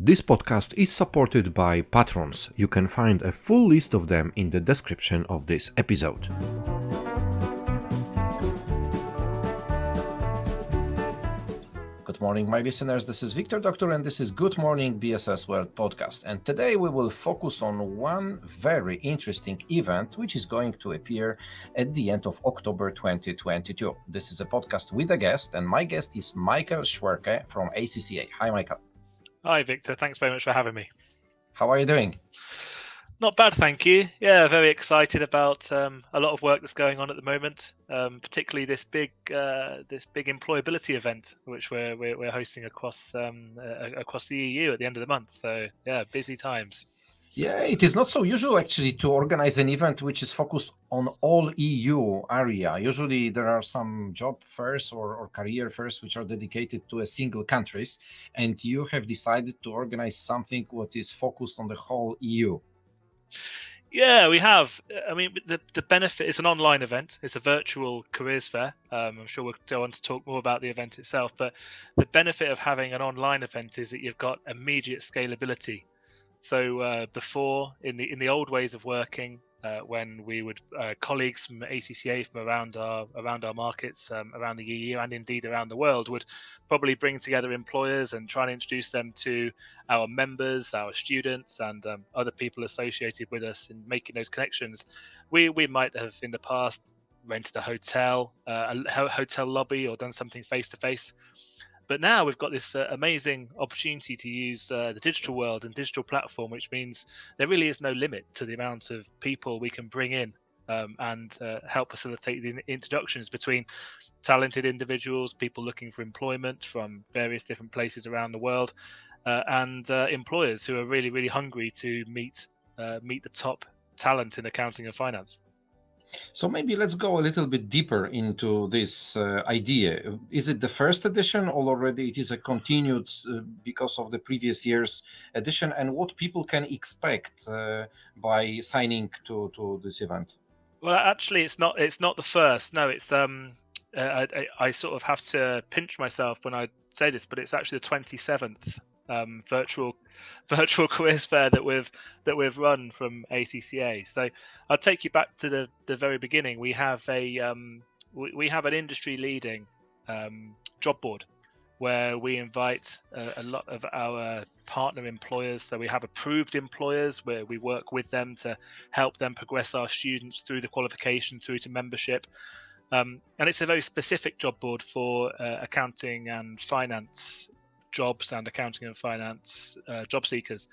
This podcast is supported by patrons. You can find a full list of them in the description of this episode. Good morning, my listeners. This is Victor Doctor, and this is Good Morning BSS World podcast. And today we will focus on one very interesting event which is going to appear at the end of October 2022. This is a podcast with a guest, and my guest is Michael Schwerke from ACCA. Hi, Michael. Hi, Victor. Thanks very much for having me. How are you doing? Not bad, thank you. Yeah, very excited about a lot of work that's going on at the moment, particularly this big employability event, which we're hosting across the EU at the end of the month. So yeah, busy times. Yeah, it is not so usual actually to organize an event which is focused on all EU area. Usually there are some job fairs or career fairs which are dedicated to a single countries, and you have decided to organize something what is focused on the whole EU. Yeah, we have. I mean, the benefit is an online event. It's a virtual careers fair. I'm sure we'll go on to talk more about the event itself, but the benefit of having an online event is that you've got immediate scalability. So before, in the old ways of working, when we would colleagues from ACCA from around our markets, around the EU and indeed around the world, would probably bring together employers and try and introduce them to our members, our students, and other people associated with us in making those connections. We might have in the past rented a hotel lobby, or done something face to face. But now we've got this amazing opportunity to use the digital world and digital platform, which means there really is no limit to the amount of people we can bring in and help facilitate the introductions between talented individuals, people looking for employment from various different places around the world, and employers who are really, really hungry to meet the top talent in accounting and finance. So maybe let's go a little bit deeper into this idea. Is it the first edition, or already it is a continued because of the previous year's edition, and what people can expect by signing to this event? Well, actually, it's not the first. No, it's I sort of have to pinch myself when I say this, but it's actually the 27th virtual careers fair that we've run from ACCA. So I'll take you back to the very beginning. We have we have an industry leading job board where we invite a lot of our partner employers. So we have approved employers where we work with them to help them progress our students through the qualification, through to membership. And it's a very specific job board for accounting and finance jobs and accounting and finance job seekers.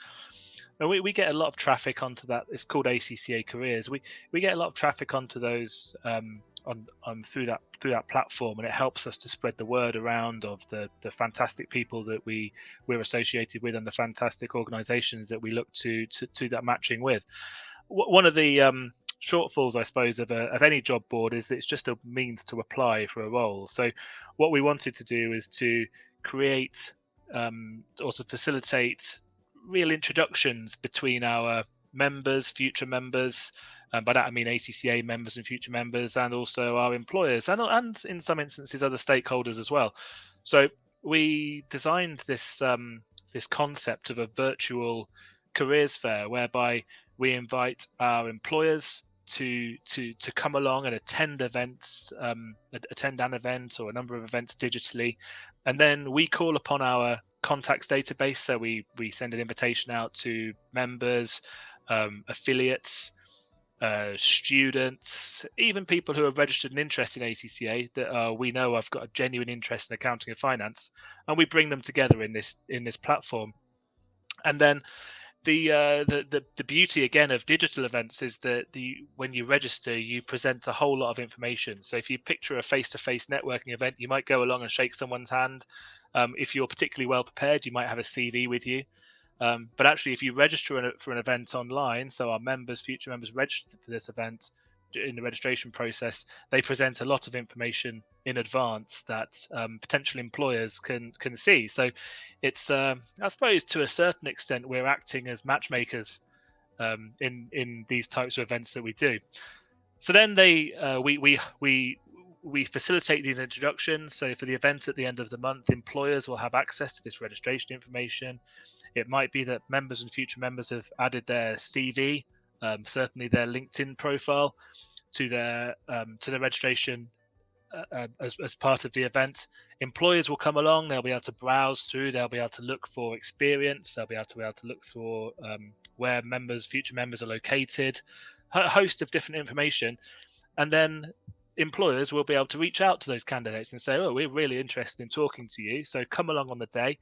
And we get a lot of traffic onto that. It's called ACCA Careers. We get a lot of traffic onto those on through that platform, and it helps us to spread the word around of the fantastic people that we're associated with and the fantastic organizations that we look to that matching with. One of the shortfalls, I suppose, of any job board is that it's just a means to apply for a role. So what we wanted to do is to create or to facilitate real introductions between our members, future members, and by that I mean ACCA members and future members, and also our employers, and in some instances other stakeholders as well. So we designed this this concept of a virtual careers fair, whereby we invite our employers to come along and attend events, attend an event or a number of events digitally, and then we call upon our contacts database. So we send an invitation out to members, affiliates, students, even people who are registered and interested in ACCA that we know have got a genuine interest in accounting and finance, and we bring them together in this platform. And then the beauty again of digital events is that when you register, you present a whole lot of information. So if you picture a face-to-face networking event, you might go along and shake someone's hand. If you're particularly well prepared, you might have a CV with you. But actually, if you register for an event online, so our members, future members registered for this event in the registration process, they present a lot of information in advance that potential employers can see. So it's, I suppose, to a certain extent, we're acting as matchmakers in these types of events that we do. So then we facilitate these introductions. So for the event at the end of the month, employers will have access to this registration information. It might be that members and future members have added their CV, certainly their LinkedIn profile, to their registration as part of the event. Employers will come along. They'll be able to browse through. They'll be able to look for experience. They'll be able to look for where future members are located, a host of different information, and then employers will be able to reach out to those candidates and say, "Oh, we're really interested in talking to you. So come along on the day."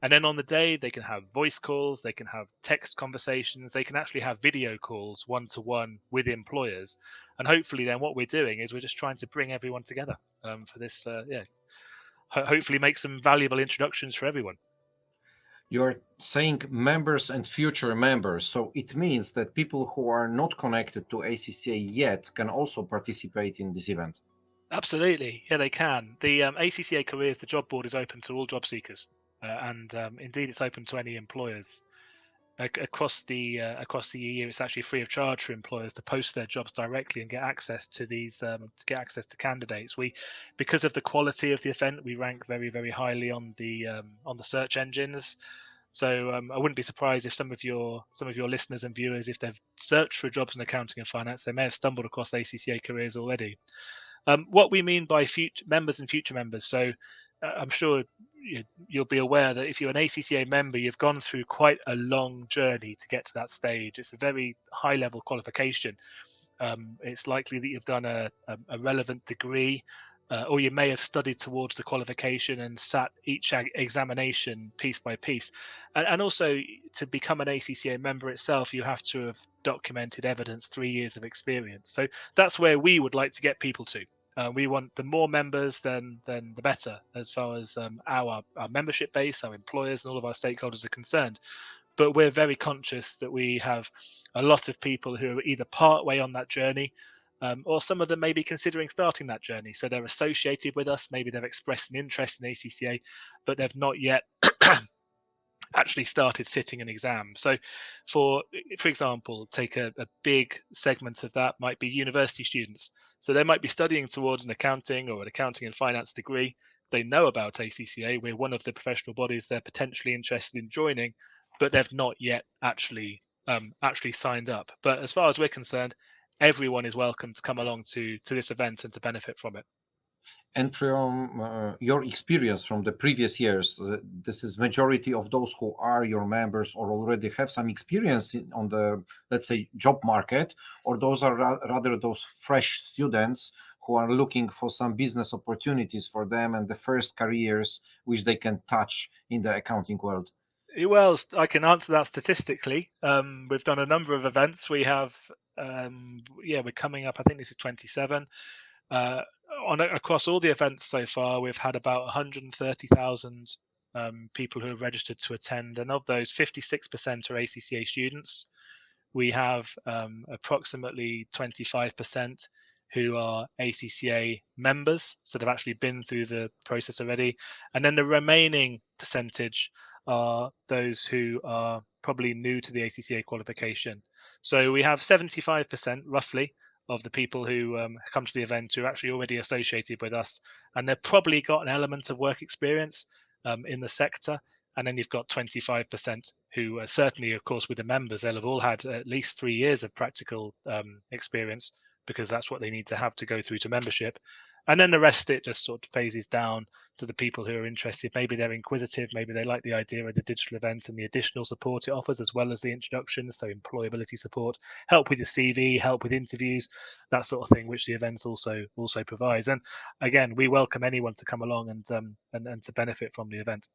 And then on the day, they can have voice calls, they can have text conversations, they can actually have video calls one-to-one with employers. And hopefully, then what we're doing is we're just trying to bring everyone together for this. Hopefully, make some valuable introductions for everyone. You're saying members and future members, so it means that people who are not connected to ACCA yet can also participate in this event. Absolutely, yeah, they can. The ACCA Careers, the job board, is open to all job seekers, and indeed, it's open to any employers. Across the EU, it's actually free of charge for employers to post their jobs directly and get access to these candidates. Because of the quality of the event, we rank very, very highly on the search engines. So I wouldn't be surprised if some of your listeners and viewers, if they've searched for jobs in accounting and finance, they may have stumbled across ACCA Careers already. What we mean by future members and future members. So I'm sure you'll be aware that if you're an ACCA member, you've gone through quite a long journey to get to that stage. It's a very high level qualification. It's likely that you've done a relevant degree, or you may have studied towards the qualification and sat each examination piece by piece. And also, to become an ACCA member itself, you have to have documented evidence, 3 years of experience. So that's where we would like to get people to. We want the more members, then the better, as far as our membership base, our employers, and all of our stakeholders are concerned. But we're very conscious that we have a lot of people who are either part way on that journey, or some of them may be considering starting that journey. So they're associated with us. Maybe they've expressed an interest in ACCA, but they've not yet actually started sitting an exam. So for example, take a big segment of that might be university students. So they might be studying towards an accounting or an accounting and finance degree. They know about ACCA. We're one of the professional bodies they're potentially interested in joining, but they've not yet actually signed up. But as far as we're concerned, everyone is welcome to come along to this event and to benefit from it. And from your experience from the previous years, this is majority of those who are your members or already have some experience on the, let's say, job market, or those are rather those fresh students who are looking for some business opportunities for them and the first careers which they can touch in the accounting world. Well, I can answer that statistically. We've done a number of events. We have, we're coming up. I think this is 27. Across all the events so far, we've had about 130,000 people who have registered to attend, and of those, 56% are ACCA students. We have approximately 25% who are ACCA members, so they've actually been through the process already, and then the remaining percentage are those who are probably new to the ACCA qualification. So we have 75% roughly of the people who come to the event who are actually already associated with us, and they've probably got an element of work experience in the sector. And then you've got 25% who certainly, of course, with the members, they'll have all had at least 3 years of practical experience, because that's what they need to have to go through to membership. And then the rest, it just sort of phases down to the people who are interested. Maybe they're inquisitive, maybe they like the idea of the digital event and the additional support it offers, as well as the introductions, so employability support, help with your CV, help with interviews, that sort of thing, which the event also provides. And again, we welcome anyone to come along and to benefit from the event.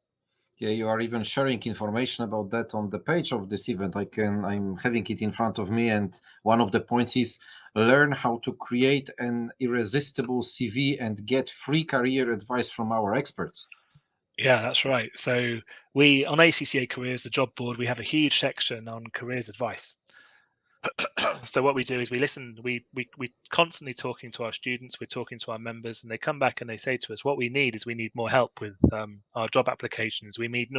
Yeah, you are even sharing information about that on the page of this event. I'm having it in front of me, and one of the points is learn how to create an irresistible CV and get free career advice from our experts. Yeah, that's right. So we, on ACCA Careers, the job board, we have a huge section on careers advice. So what we do is we listen. We constantly talking to our students. We're talking to our members, and they come back and they say to us, "What we need is we need more help with our job applications. We need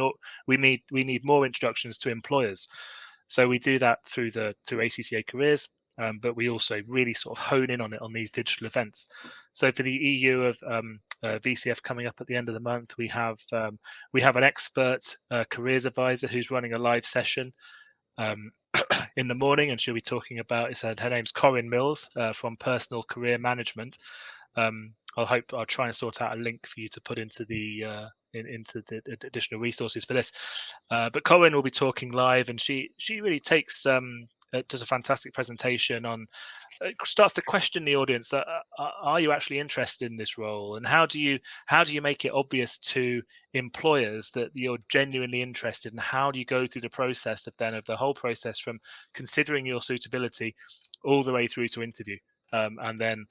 more introductions to employers." So we do that through ACCA Careers, but we also really sort of hone in on it on these digital events. So for the EU of VCF coming up at the end of the month, we have an expert careers advisor who's running a live session in the morning, and she'll be talking about. Her name's Corinne Mills from Personal Career Management. I'll try and sort out a link for you to put into the additional resources for this. But Corinne will be talking live, and she really does a fantastic presentation on. Starts to question the audience. Are you actually interested in this role, and how do you make it obvious to employers that you're genuinely interested, and how do you go through the process of the whole process from considering your suitability all the way through to interview, and then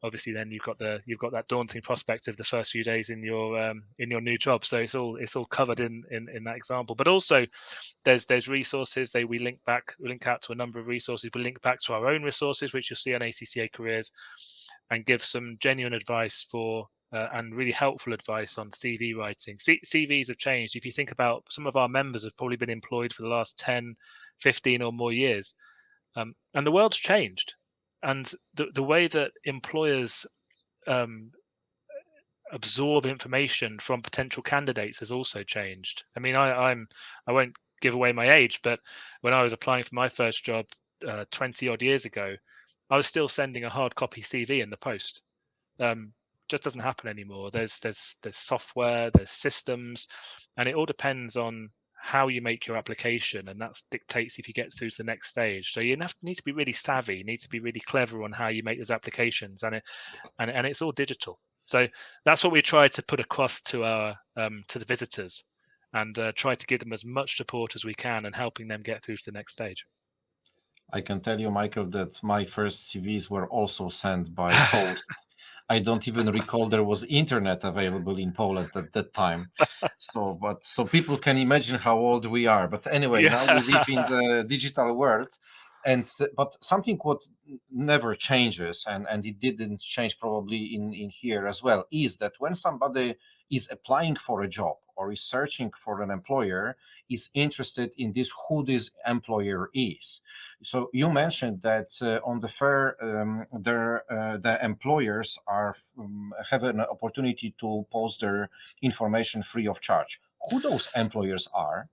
obviously then you've got that daunting prospect of the first few days in your new job. So it's all covered in that example. But also there's resources. We link out to a number of resources. We link back to our own resources, which you'll see on ACCA Careers, and give some genuine advice for and really helpful advice on CV writing. CVs have changed. If you think about, some of our members have probably been employed for the last 10, 15 or more years, and the world's changed, and the way that employers absorb information from potential candidates has also changed. I mean, I won't give away my age, but when I was applying for my first job 20 odd years ago, I was still sending a hard copy CV in the post. Just doesn't happen anymore. There's software, there's systems, and it all depends on how you make your application, and that dictates if you get through to the next stage. So you need to be really savvy. You need to be really clever on how you make those applications, and it's all digital. So that's what we try to put across to the visitors, and try to give them as much support as we can, and helping them get through to the next stage. I can tell you, Michael, that my first CVs were also sent by post. I don't even recall there was internet available in Poland at that time. So people can imagine how old we are. But anyway, now we live in the digital world, but something what never changes, and it didn't change probably in here as well, is that when somebody is applying for a job or is searching for an employer, is interested in this who this employer is. So you mentioned that on the fair, the employers have an opportunity to post their information free of charge. Who those employers are?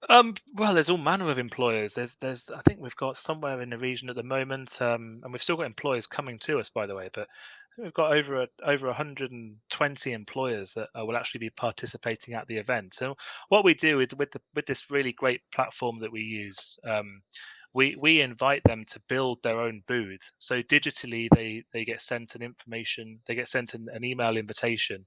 Well, there's all manner of employers. There's I think we've got somewhere in the region at the moment, and we've still got employers coming to us, by the way. But I think we've got over 120 employers that will actually be participating at the event. So what we do with this really great platform that we use, we invite them to build their own booth. So digitally, they get sent an email invitation.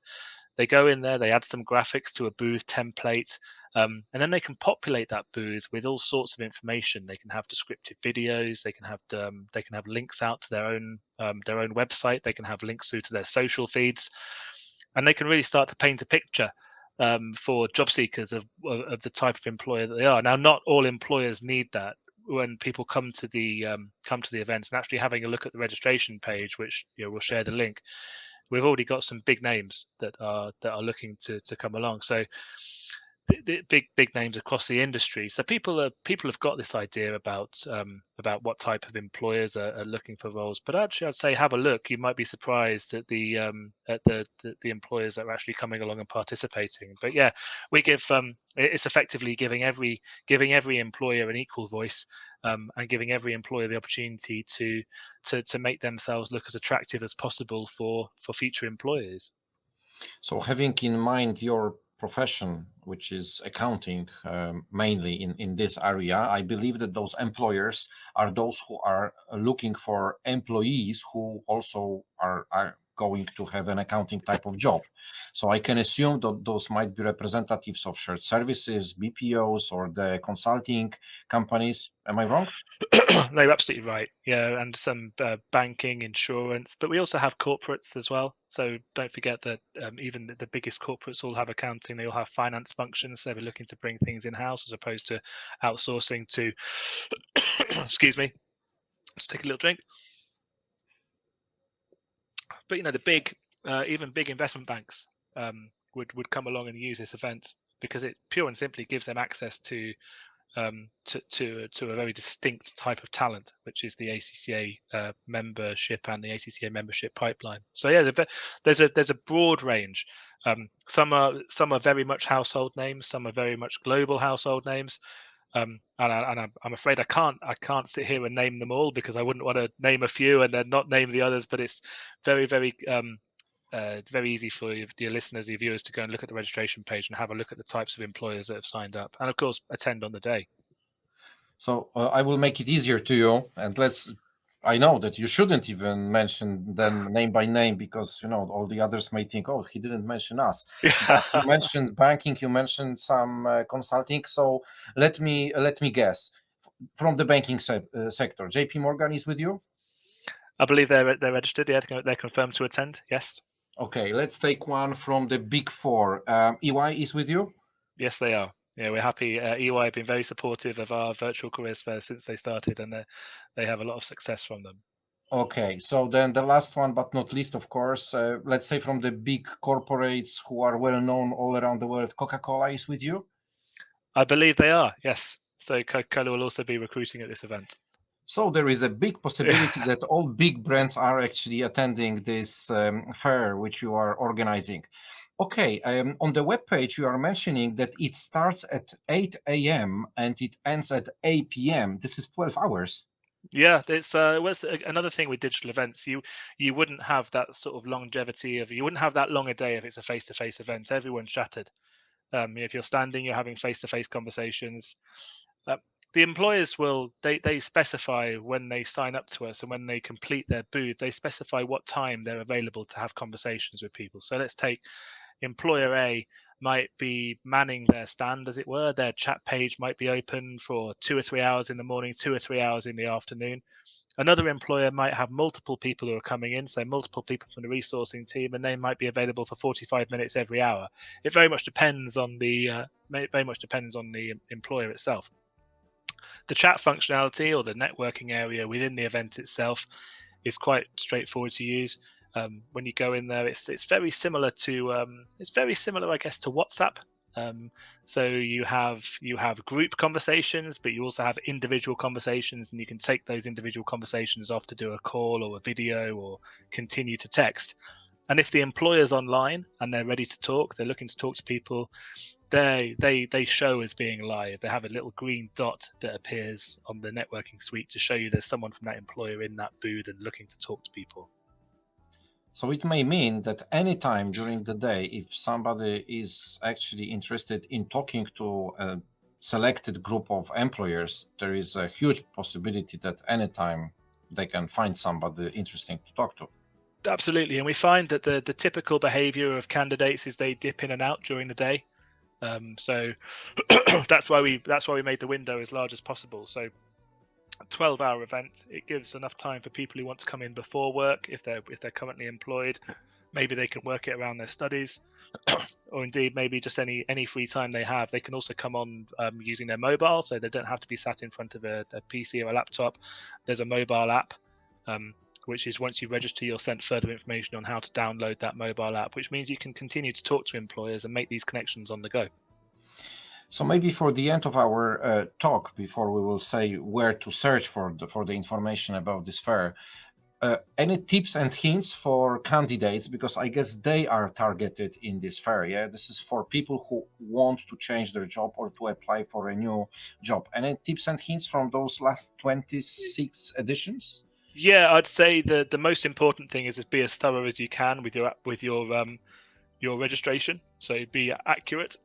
They go in there, they add some graphics to a booth template, and then they can populate that booth with all sorts of information. They can have descriptive videos, they can have links out to their own website, they can have links through to their social feeds, and they can really start to paint a picture for job seekers of the type of employer that they are. Now, not all employers need that. When people come to the event, and actually having a look at the registration page, which we'll share the link, we've already got some big names that are looking to come along. So the big names across the industry. So people have got this idea about what type of employers are looking for roles. But actually, I'd say have a look. You might be surprised at the employers that are actually coming along and participating. But yeah, we give it's effectively giving every employer an equal voice, and giving every employer the opportunity to make themselves look as attractive as possible for future employers. So having in mind your profession, which is accounting, mainly in this area, I believe that those employers are those who are looking for employees who also are going to have an accounting type of job. So I can assume that those might be representatives of shared services, BPOs, or the consulting companies. Am I wrong? No, you're absolutely right. Yeah, and some banking, insurance, but we also have corporates as well. So don't forget that even the biggest corporates all have accounting. They all have finance functions. So they're looking to bring things in house as opposed to outsourcing to. Excuse me. Let's take a little drink. But the big, even big investment banks would come along and use this event because it pure and simply gives them access to to a very distinct type of talent, which is the ACCA membership and the ACCA membership pipeline. So yeah, there's a broad range. Some are very much household names, some are very much global household names. And I'm afraid I can't sit here and name them all, because I wouldn't want to name a few and then not name the others. But it's very very easy for your listeners, your viewers, to go and look at the registration page and have a look at the types of employers that have signed up, and of course attend on the day. So I will make it easier to you, and I know that you shouldn't even mention them name by name, because all the others may think, oh, he didn't mention us. But you mentioned banking, you mentioned some consulting. So let me guess. From the banking sector, JP Morgan is with you? I believe they're registered. Yeah, they're confirmed to attend. Yes. Okay, let's take one from the Big Four. EY is with you? Yes, they are. Yeah, we're happy. EY have been very supportive of our virtual careers fair since they started, and they have a lot of success from them. Okay, so then the last one, but not least, of course, let's say from the big corporates who are well known all around the world, Coca-Cola is with you? I believe they are, yes. So Coca-Cola will also be recruiting at this event. So there is a big possibility that all big brands are actually attending this fair which you are organizing. Okay, on the webpage you are mentioning that it starts at 8 a.m. and it ends at 8 p.m. This is 12 hours. Yeah, it's another thing with digital events. You wouldn't have that sort of longevity of you wouldn't have that long a day if it's a face-to-face event. Everyone's shattered. If you're standing, you're having face-to-face conversations. Uh, the employers they specify when they sign up to us, and when they complete their booth, they specify what time they're available to have conversations with people. So let's take employer A might be manning their stand, as it were. Their chat page might be open for 2 or 3 hours in the morning, 2 or 3 hours in the afternoon. Another employer might have multiple people who are coming in, so multiple people from the resourcing team, and they might be available for 45 minutes every hour. It very much depends on the employer itself. The chat functionality or the networking area within the event itself is quite straightforward to use. When you go in there, it's very similar to I guess, to WhatsApp. So you have group conversations, but you also have individual conversations, and you can take those individual conversations off to do a call or a video or continue to text. And if the employer's online and they're ready to talk, they're looking to talk to people, they show as being live. They have a little green dot that appears on the networking suite to show you there's someone from that employer in that booth and looking to talk to people. So it may mean that anytime during the day, if somebody is actually interested in talking to a selected group of employers, there is a huge possibility that anytime they can find somebody interesting to talk to. Absolutely, and we find that the typical behaviour of candidates is they dip in and out during the day. So that's why we made the window as large as possible. So 12-hour event, it gives enough time for people who want to come in before work, if they're currently employed. Maybe they can work it around their studies, or indeed maybe just any free time they have. They can also come on using their mobile, so they don't have to be sat in front of a PC or a laptop. There's a mobile app, which is, once you register, you're sent further information on how to download that mobile app, which means you can continue to talk to employers and make these connections on the go. So maybe for the end of our talk, before we will say where to search for the information about this fair, any tips and hints for candidates, because I guess they are targeted in this fair. Yeah, this is for people who want to change their job or to apply for a new job. Any tips and hints from those last 26 editions? Yeah, I'd say the most important thing is to be as thorough as you can with your registration. So be accurate.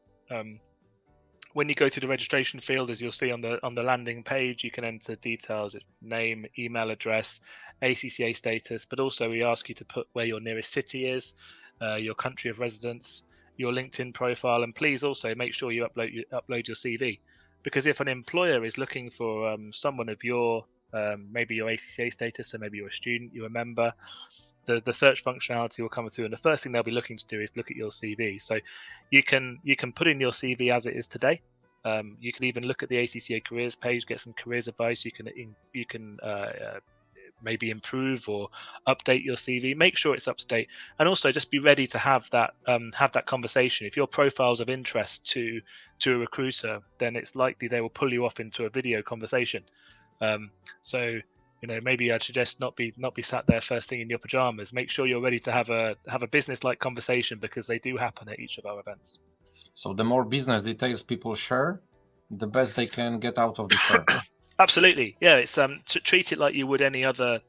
When you go through the registration field, as you'll see on the landing page, you can enter details: name, email address, ACCA status, but also we ask you to put where your nearest city is, your country of residence, your LinkedIn profile, and please also make sure you upload your CV, because if an employer is looking for someone of your maybe your ACCA status, so maybe you're a student, you're a member, the search functionality will come through, and the first thing they'll be looking to do is look at your CV. So you can put in your CV as it is today. You can even look at the ACCA careers page, get some careers advice. You can maybe improve or update your CV. Make sure it's up to date, and also just be ready to have that conversation. If your profile's of interest to a recruiter, then it's likely they will pull you off into a video conversation. So maybe I'd suggest not be sat there first thing in your pajamas. Make sure you're ready to have a business-like conversation, because they do happen at each of our events. So the more business details people share, the best they can get out of this fair. Absolutely, yeah. It's to treat it like you would any other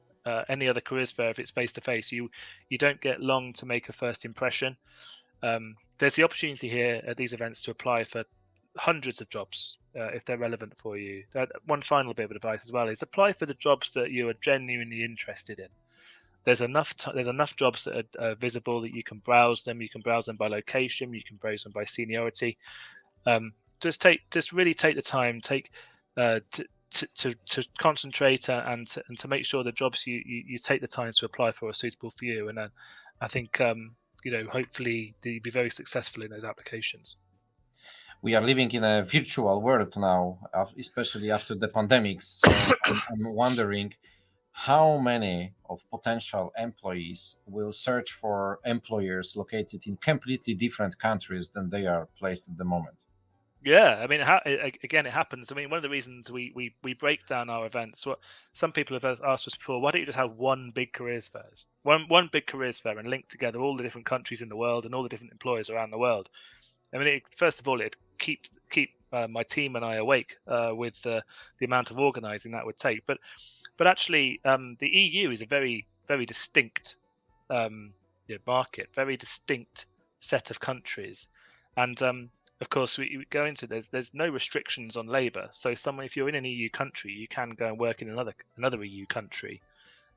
careers fair. If it's face to face, you don't get long to make a first impression. There's the opportunity here at these events to apply for hundreds of jobs if they're relevant for you. One final bit of advice as well is apply for the jobs that you are genuinely interested in. There's enough jobs that are visible that you can browse them. You can browse them by location. You can browse them by seniority. Just really take the time. To concentrate and to make sure the jobs you take the time to apply for are suitable for you. And I think hopefully you'll be very successful in those applications. We are living in a virtual world now, especially after the pandemics. So I'm wondering how many of potential employees will search for employers located in completely different countries than they are placed at the moment. Yeah, I mean, again, it happens. I mean, one of the reasons we break down our events, what some people have asked us before, why don't you just have one big careers fairs, one big careers fair, and link together all the different countries in the world and all the different employers around the world? I mean, first of all, it'd keep my team and I awake with the amount of organising that would take. But actually, the EU is a very, very distinct market, very distinct set of countries, and of course, we go into there's no restrictions on labour. So, if you're in an EU country, you can go and work in another EU country.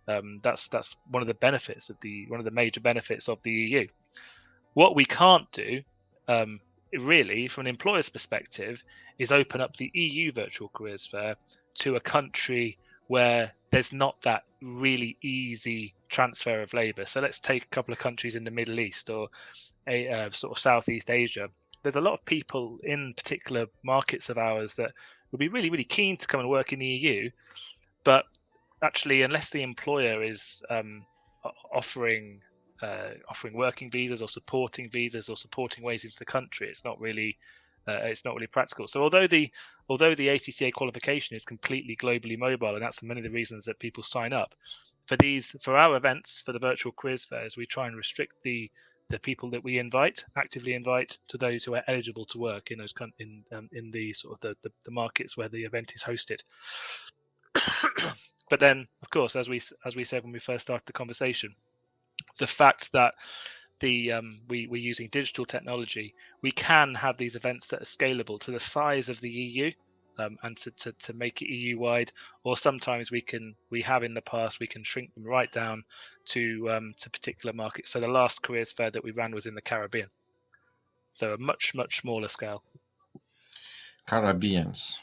That's one of the major benefits of the EU. What we can't do, really, from an employer's perspective, is open up the EU Virtual Careers Fair to a country where there's not that really easy transfer of labour. So let's take a couple of countries in the Middle East or a sort of Southeast Asia. There's a lot of people in particular markets of ours that would be really, really keen to come and work in the EU, but actually, unless the employer is offering working visas or supporting ways into the country, it's not really practical. So although the ACCA qualification is completely globally mobile, and that's many of the reasons that people sign up for our events, for the virtual careers fairs, we try and restrict the people that we actively invite to those who are eligible to work in those in the sort of the markets where the event is hosted. But then, of course, as we said when we first started the conversation, the fact that we're using digital technology, we can have these events that are scalable to the size of the EU, and to make it EU wide, or sometimes we have in the past we can shrink them right down to particular markets. So the last careers fair that we ran was in the Caribbean, so a much smaller scale. Caribbeans.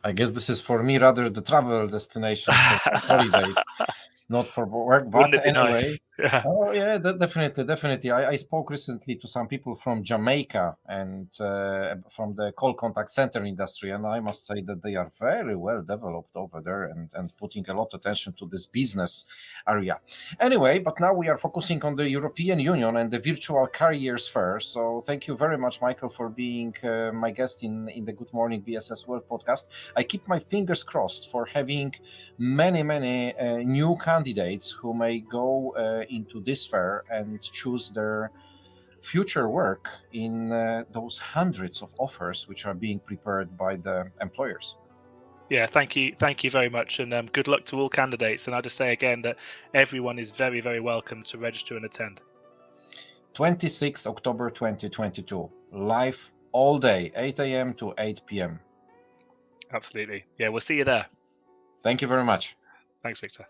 I guess this is for me rather the travel destination for holidays, not for work. But anyway, nice? Yeah. Oh yeah, definitely. I spoke recently to some people from Jamaica and from the call contact center industry, and I must say that they are very well developed over there and putting a lot of attention to this business area. Anyway, but now we are focusing on the European Union and the virtual careers fair. So thank you very much, Michael, for being my guest in the Good Morning BSS World podcast. I keep my fingers crossed for having many new candidates who may go into this fair and choose their future work in those hundreds of offers which are being prepared by the employers. Yeah, thank you very much, and good luck to all candidates. And I'll just say again that everyone is very, very welcome to register and attend. 26 October 2022, live all day, 8 a.m. to 8 p.m. Absolutely. Yeah, we'll see you there. Thank you very much. Thanks, Victor.